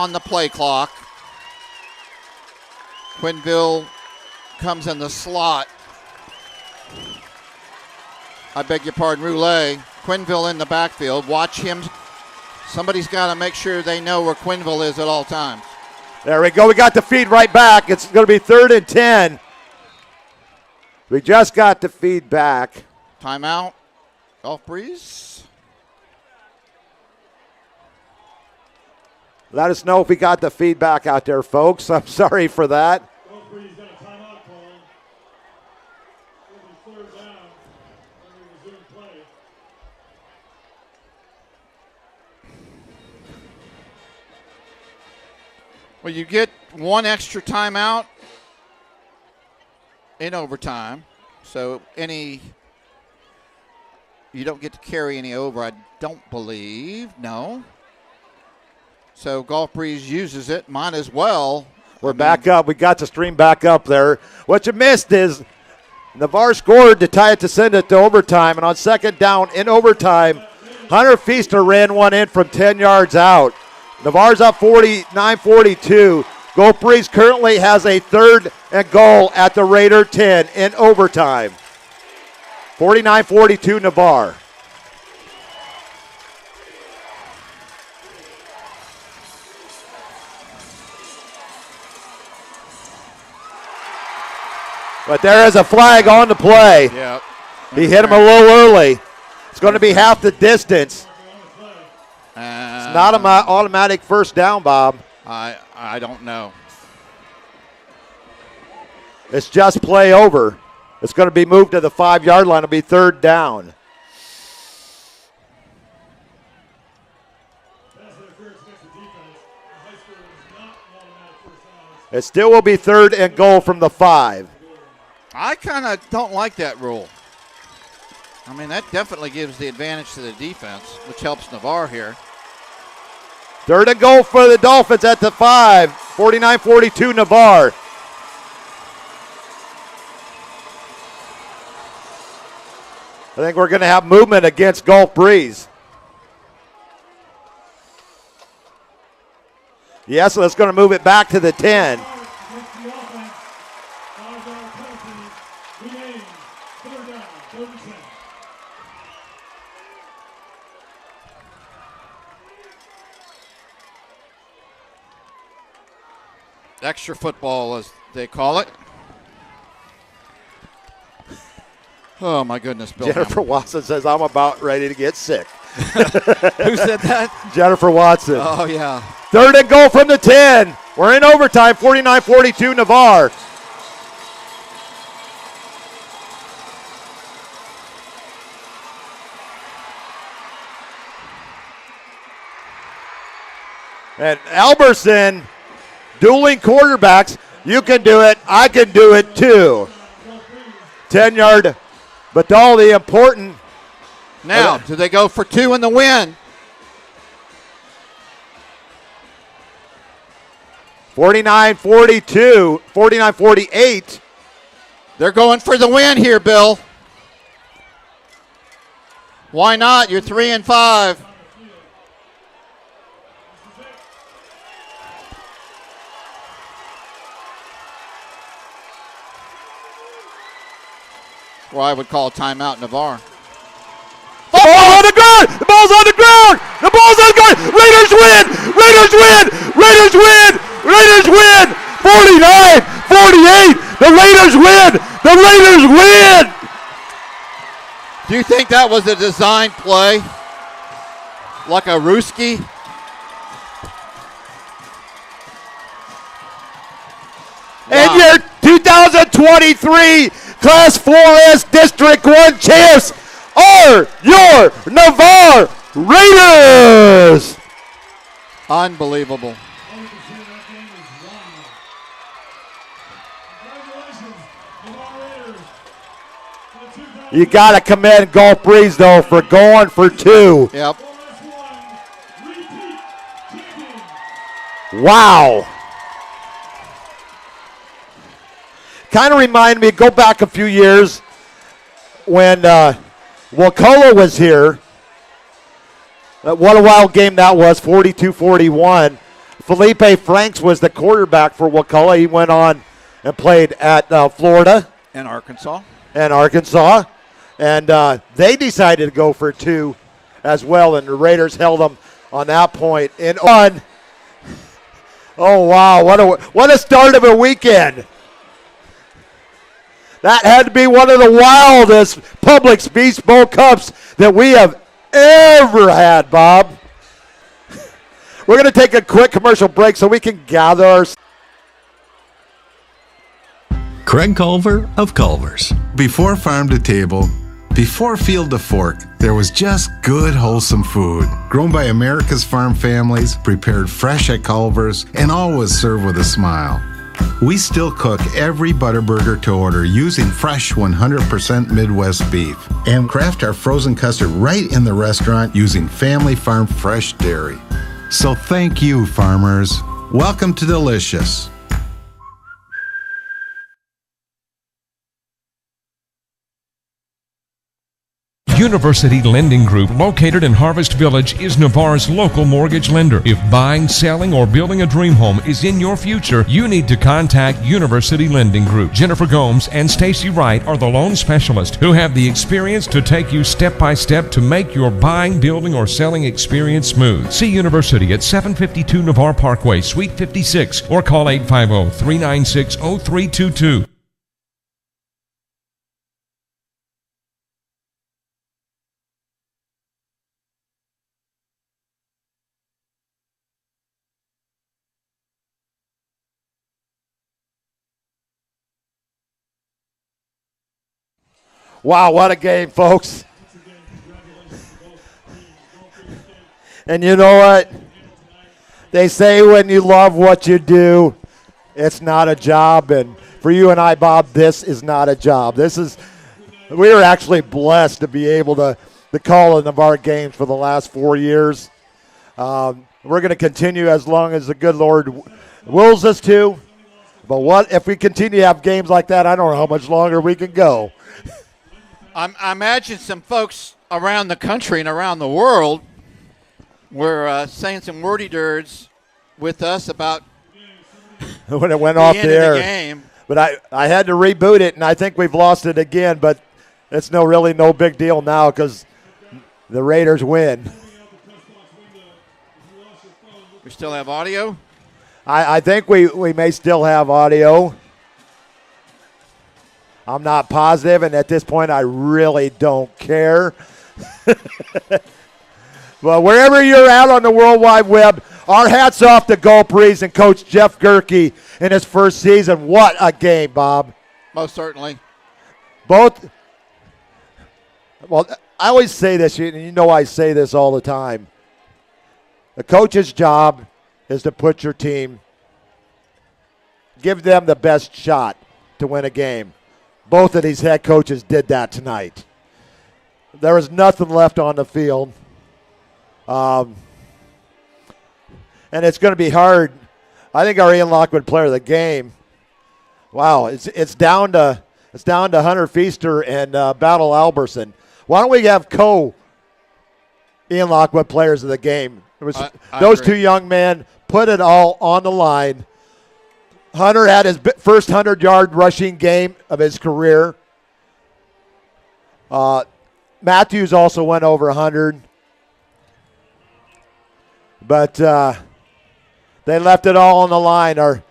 on the play clock. Quinville comes in the slot. I beg your pardon, Roulette. Quinville in the backfield. Watch him. Somebody's got to make sure they know where Quinville is at all times. There we go. We got the feed right back. It's going to be 3rd and 10. We just got the feed back. Timeout. Gulf Breeze. Let us know if we got the feedback out there, folks. I'm sorry for that. Gulf Breeze got a timeout call. It'll be 3rd down. And we resume play. Well, you get one extra timeout in overtime. So you don't get to carry any over, I don't believe. No. So Gulf Breeze uses it. Might as well. We're back up. We got the stream back up there. What you missed is Navarre scored to tie it to send it to overtime. And on 2nd down in overtime, Hunter Feaster ran one in from 10 yards out. Navarre's up 49-42. Gulf Breeze currently has a 3rd and goal at the Raider 10 in overtime. 49-42 Navarre. But there is a flag on the play. Yeah. He hit him a little early. It's going to be half the distance. It's not an automatic first down, Bob. I don't know. It's just play over. It's going to be moved to the 5-yard line. It'll be 3rd down. It still will be 3rd and goal from the 5. I kind of don't like that rule. I mean, that definitely gives the advantage to the defense, which helps Navarre here. 3rd and goal for the Dolphins at the 5. 49-42 Navarre. I think we're going to have movement against Gulf Breeze. Yes, so that's going to move it back to the 10. Extra football, as they call it. Oh, my goodness, Bill. Jennifer Watson says, I'm about ready to get sick. Who said that? Jennifer Watson. Oh, yeah. 3rd and goal from the 10. We're in overtime, 49-42 Navarre. And Alberson, dueling quarterbacks. You can do it. I can do it too. 10-yard, but all the important. Now, do they go for 2 in the win? 49-42, 49-48. They're going for the win here, Bill. Why not? You're 3-5. Well, I would call a timeout, Navarre. The ball on the ground! The ball's on the ground! The ball's on the ground! Raiders win! Raiders win! Raiders win! Raiders win! 49-48! The Raiders win! The Raiders win! Do you think that was a design play? Like a Ruski? And your 2023 Class 4S District 1 champs are your Navarre Raiders! Unbelievable. You got to commend Gulf Breeze, though, for going for 2. Yep. Wow. Kind of reminded me, go back a few years when Wakulla was here. What a wild game that was, 42-41. Felipe Franks was the quarterback for Wakulla. He went on and played at Florida And Arkansas. and Arkansas. And they decided to go for 2 as well, and the Raiders held them on that point. And on, oh, wow, what a start of a weekend. That had to be one of the wildest Publix Beast Bowl Cups that we have ever had, Bob. We're going to take a quick commercial break so we can gather our... Craig Culver of Culver's. Before farm to table, before field to fork, there was just good, wholesome food. Grown by America's farm families, prepared fresh at Culver's, and always served with a smile. We still cook every Butterburger to order using fresh 100% Midwest beef and craft our frozen custard right in the restaurant using family farm fresh dairy. So thank you, farmers. Welcome to Delicious. University Lending Group, located in Harvest Village, is Navarre's local mortgage lender. If buying, selling, or building a dream home is in your future, you need to contact University Lending Group. Jennifer Gomes and Stacy Wright are the loan specialists who have the experience to take you step by step to make your buying, building, or selling experience smooth. See University at 752 Navarre Parkway, Suite 56, or call 850-396-0322. Wow, what a game, folks. And you know what? They say when you love what you do, it's not a job. And for you and I, Bob, this is not a job. We are actually blessed to be able to call the Navarre games for the last 4 years. We're going to continue as long as the good Lord wills us to. But what if we continue to have games like that? I don't know how much longer we can go. I imagine some folks around the country and around the world were saying some wordy-dirds with us about when it went the off end the of air. the game. But I had to reboot it, and I think we've lost it again. But it's really no big deal now because the Raiders win. We still have audio? I think we may still have audio. I'm not positive, and at this point, I really don't care. Well, wherever you're at on the World Wide Web, our hats off to Gulf Breeze and Coach Jeff Gerke in his first season. What a game, Bob. Most certainly. Both. Well, I always say this, and you know I say this all the time. The coach's job is to put your team, give them the best shot to win a game. Both of these head coaches did that tonight. There was nothing left on the field. And it's going to be hard. I think our Ian Lockwood player of the game, wow, it's down to Hunter Feaster and Battle Alberson. Why don't we have Ian Lockwood players of the game? It was those agree. two young men put it all on the line. Hunter had his first 100-yard rushing game of his career. Matthews also went over 100. But they left it all on the line. Our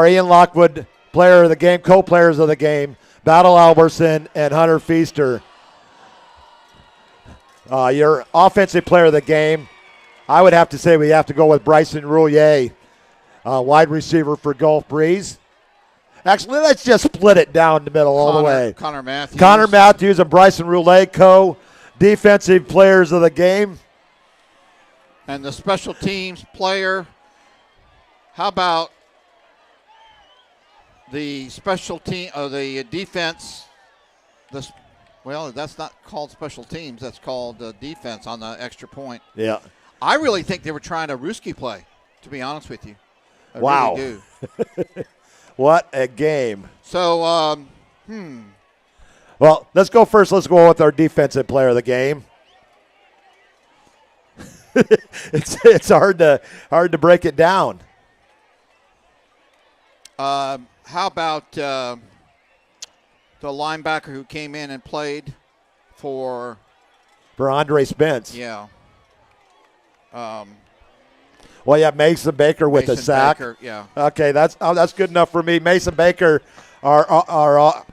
Ian Lockwood player of the game, co-players of the game, Battle Alberson and Hunter Feaster. Your offensive player of the game, I would have to say we have to go with Bryson Roulier. Wide receiver for Gulf Breeze. Actually, let's just split it down the middle all the way. Connor Matthews. Connor Matthews and Bryson Roulier, co-defensive players of the game. And the special teams player. How about the special team or the defense? Well, that's not called special teams. That's called defense on the extra point. Yeah. I really think they were trying a Ruski play, to be honest with you. I Wow. really do. What a game. So, Well, let's go first. Let's go with our defensive player of the game. It's hard to break it down. How about the linebacker who came in and played for Andre Spence. Yeah. Well, yeah, Mason Baker with a Mason sack. Baker, yeah. Okay, that's good enough for me. Mason Baker, our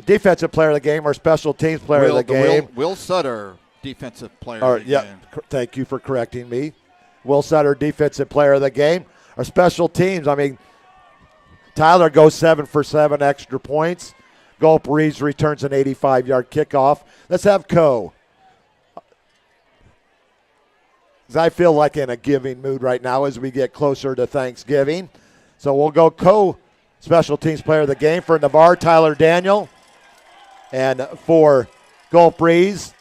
defensive player of the game, our special teams player of the game. Will Sutter, defensive player of the game. Thank you for correcting me. Will Sutter, defensive player of the game. Our special teams, I mean, Tyler goes 7 for 7 extra points. Gulp Reeves returns an 85-yard kickoff. Let's have Co. 'Cause I feel like in a giving mood right now as we get closer to Thanksgiving. So we'll go Co. Special teams player of the game for Navarre, Tyler Daniel. And for Gulp Reeves,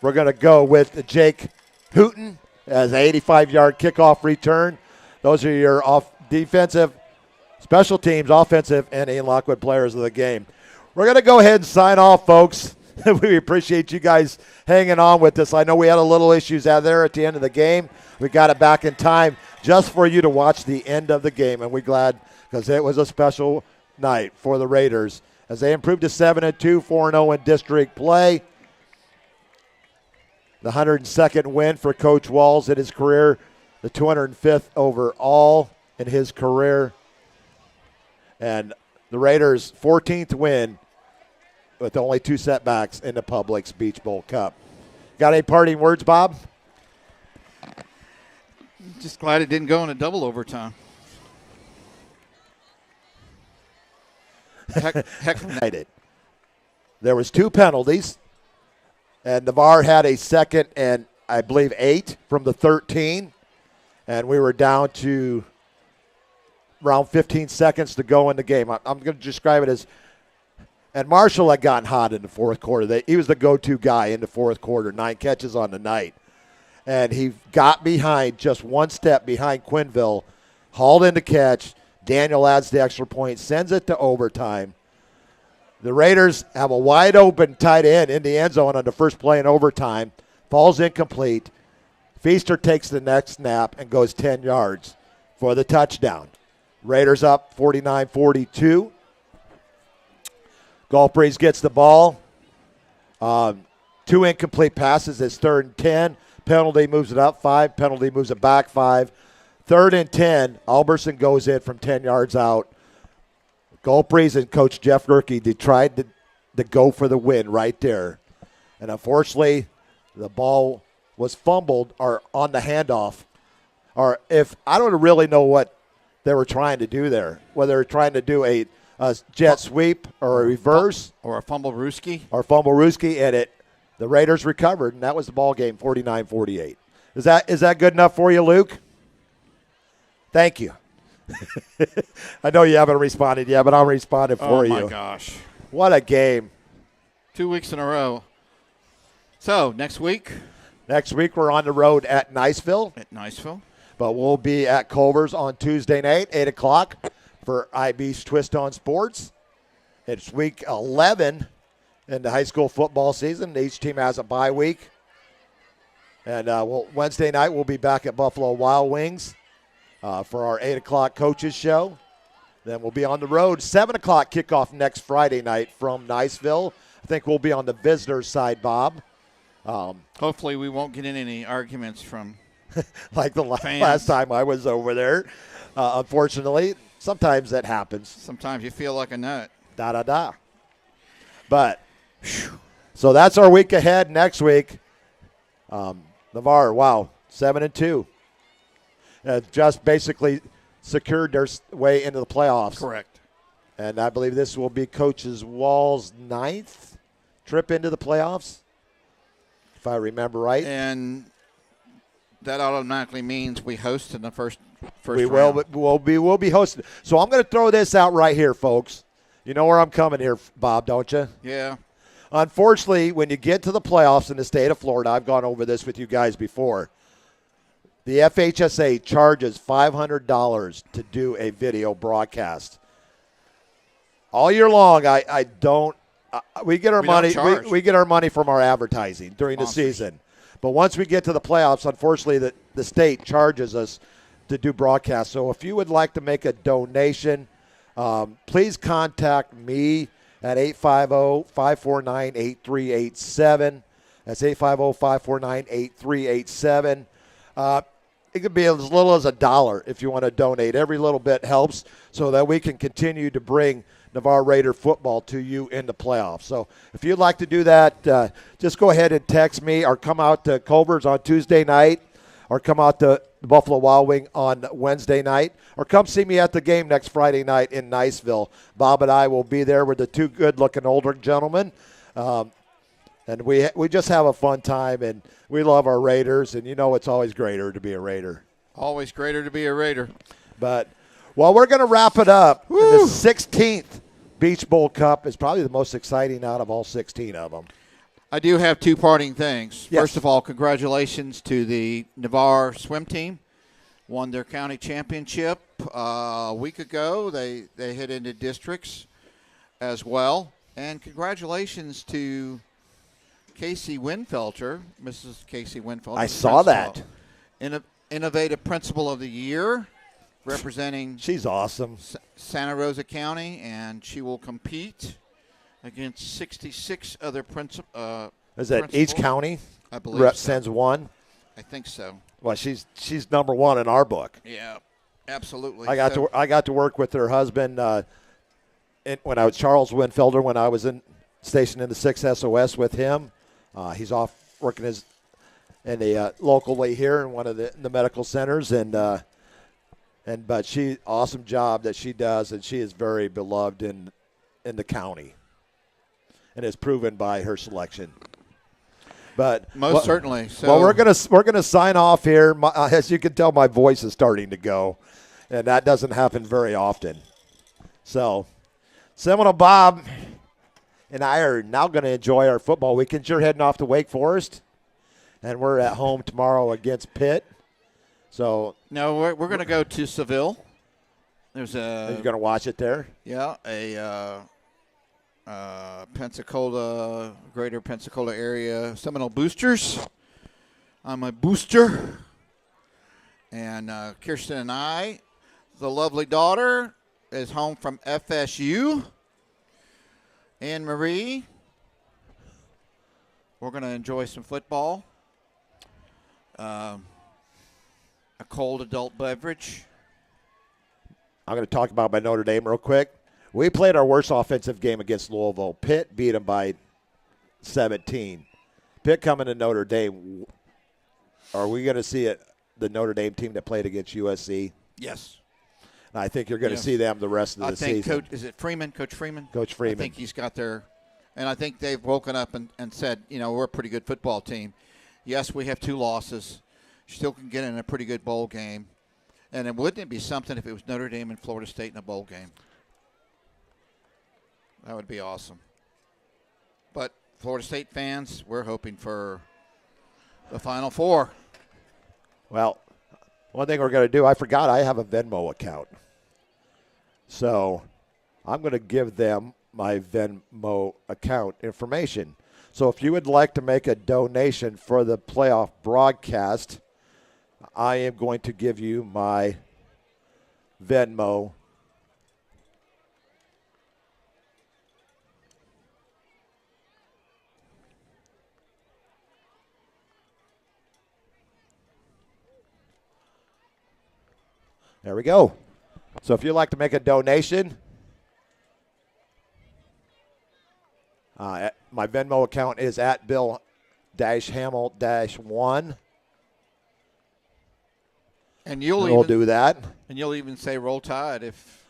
we're going to go with Jake Hooten as an 85-yard kickoff return. Those are your defensive, special teams, offensive, and Ian Lockwood players of the game. We're going to go ahead and sign off, folks. We appreciate you guys hanging on with us. I know we had a little issues out there at the end of the game. We got it back in time just for you to watch the end of the game, and we're glad because it was a special night for the Raiders as they improved to 7-2, 4-0 in district play. The 102nd win for Coach Walls in his career, the 205th overall in his career, and the Raiders' 14th win with only 2 setbacks in the Publix Beach Bowl Cup. Got any parting words, Bob? Just glad it didn't go into double overtime. Heck United. There was 2 penalties, and Navarre had a second and I believe 8 from the 13, and we were down to around 15 seconds to go in the game. I'm going to describe it as, and Marshall had gotten hot in the fourth quarter. He was the go-to guy in the fourth quarter, 9 catches on the night. And he got behind, just 1 step behind Quinville, hauled in the catch. Daniel adds the extra point, sends it to overtime. The Raiders have a wide-open tight end in the end zone on the first play in overtime. Falls incomplete. Feaster takes the next snap and goes 10 yards for the touchdown. Raiders up 49-42. Gulp Reeves gets the ball. 2 incomplete passes. It's 3rd and 10. Penalty moves it up 5. Penalty moves it back 5. 3rd and 10. Alberson goes in from 10 yards out. Gulp Reeves and Coach Jeff Gerke, they tried to go for the win right there. And unfortunately, the ball was fumbled or on the handoff. Or if I don't really know what they were trying to do there, whether they were trying to do a jet sweep or a reverse. Or a fumble rooski. And the Raiders recovered, and that was the ball game, 49-48. Is that good enough for you, Luke? Thank you. I know you haven't responded yet, but I'll respond for you. Oh, my gosh. What a game. 2 weeks in a row. So, next week? Next week we're on the road at Niceville. But we'll be at Culver's on Tuesday night, 8 o'clock, for IB's Twist on Sports. It's week 11 in the high school football season. Each team has a bye week. And Wednesday night we'll be back at Buffalo Wild Wings for our 8 o'clock coaches show. Then we'll be on the road. 7 o'clock kickoff next Friday night from Niceville. I think we'll be on the visitors' side, Bob. Hopefully we won't get in any arguments from like the last time I was over there. Unfortunately, sometimes that happens. Sometimes you feel like a nut. But, so that's our week ahead. Next week, Navarre, wow, 7-2. Just basically secured their way into the playoffs. Correct. And I believe this will be Coach Wall's 9th trip into the playoffs, if I remember right. And that automatically means we host in the first we round. We'll be hosting. So I'm going to throw this out right here, folks. You know where I'm coming here, Bob, don't you? Yeah. Unfortunately, when you get to the playoffs in the state of Florida, I've gone over this with you guys before, the FHSA charges $500 to do a video broadcast. All year long, I don't. We get our money. We get our money from our advertising during the season, but once we get to the playoffs, unfortunately, the state charges us to do broadcasts. So if you would like to make a donation, please contact me at 850-549-8387. That's 850-549-8387. It could be as little as $1 if you want to donate. Every little bit helps so that we can continue to bring Navarre Raider football to you in the playoffs. So if you'd like to do that, just go ahead and text me or come out to Culver's on Tuesday night or come out to the Buffalo Wild Wing on Wednesday night or come see me at the game next Friday night in Niceville. Bob and I will be there with the two good-looking older gentlemen. And we just have a fun time, and we love our Raiders, and you know it's always greater to be a Raider. Always greater to be a Raider. But, well, we're going to wrap it up. The 16th Beach Bowl Cup is probably the most exciting out of all 16 of them. I do have two parting things. Yes. First of all, congratulations to the Navarre swim team. Won their county championship a week ago. They hit into districts as well. And congratulations to Casey Winfelter, Mrs. Casey Winfelter. I saw that. Innovative Principal of the Year, representing She's awesome. Santa Rosa County, and she will compete against 66 other principals. Is that each county I believe so. sends one? I think so. Well, she's number one in our book. Yeah, absolutely. I got to work with her husband when I was Charles Winfelder when I was stationed in the 6 SOS with him. He's off working locally here in one of the medical centers, but she awesome job that she does, and she is very beloved in the county, and is proven by her selection. But most certainly. So, well, we're gonna sign off here. As you can tell, my voice is starting to go, and that doesn't happen very often. So, Seminole Bob and I are now going to enjoy our football weekend. You're heading off to Wake Forest, and we're at home tomorrow against Pitt. So no, we're going to go to Seville. There's are you going to watch it there? Yeah, a Pensacola, greater Pensacola area Seminole Boosters. I'm a booster. And Kirsten and I, the lovely daughter, is home from FSU. Anne Marie, we're going to enjoy some football. A cold adult beverage. I'm going to talk about my Notre Dame real quick. We played our worst offensive game against Louisville. Pitt beat them by 17. Pitt coming to Notre Dame. Are we going to see the Notre Dame team that played against USC? Yes. And I think you're going to see them the rest of the season. Is it Freeman? Coach Freeman? Coach Freeman. I think he's got and I think they've woken up and said, we're a pretty good football team. Yes, we have 2 losses. Still can get in a pretty good bowl game. And wouldn't it be something if it was Notre Dame and Florida State in a bowl game? That would be awesome. But Florida State fans, we're hoping for the Final Four. Well, one thing we're going to do, I forgot I have a Venmo account. So I'm going to give them my Venmo account information. So if you would like to make a donation for the playoff broadcast, I am going to give you my Venmo. There we go. So if you'd like to make a donation, my Venmo account is at Bill-Hamel-1. And we'll do that. And you'll even say Roll Tide if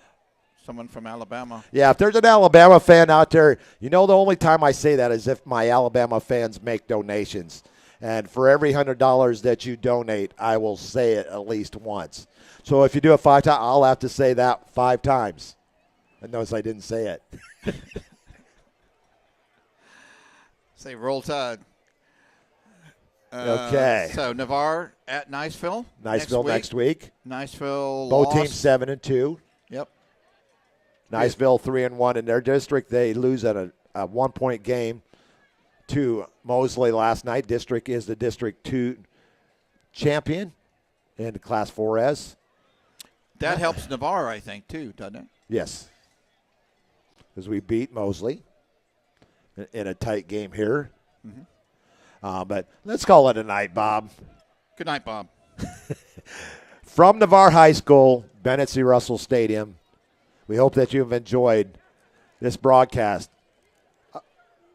someone from Alabama. Yeah, if there's an Alabama fan out there, the only time I say that is if my Alabama fans make donations. And for every $100 that you donate, I will say it at least once. So if you do it 5 times, I'll have to say that 5 times. And notice I didn't say it. Say Roll Tide. Okay. So Navarre at Niceville. Niceville next week. Niceville Both lost. teams 7-2. Yep. Niceville 3-1 in their district. They lose at a 1-point game to Mosley last night. District is the District 2 champion in Class 4S. That helps Navarre, I think, too, doesn't it? Yes. As we beat Mosley in a tight game here. But let's call it a night, Bob. Good night, Bob. From Navarre High School, Bennett C. Russell Stadium, we hope that you have enjoyed this broadcast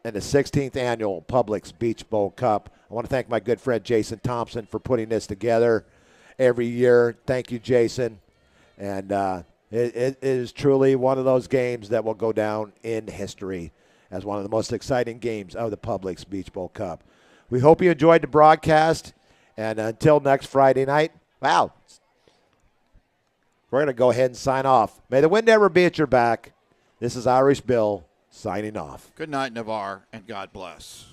in the 16th annual Publix Beach Bowl Cup. I want to thank my good friend Jason Thompson for putting this together every year. Thank you, Jason. And it is truly one of those games that will go down in history as one of the most exciting games of the Publix Beach Bowl Cup. We hope you enjoyed the broadcast. And until next Friday night, wow, we're going to go ahead and sign off. May the wind never be at your back. This is Irish Bill signing off. Good night, Navarre, and God bless.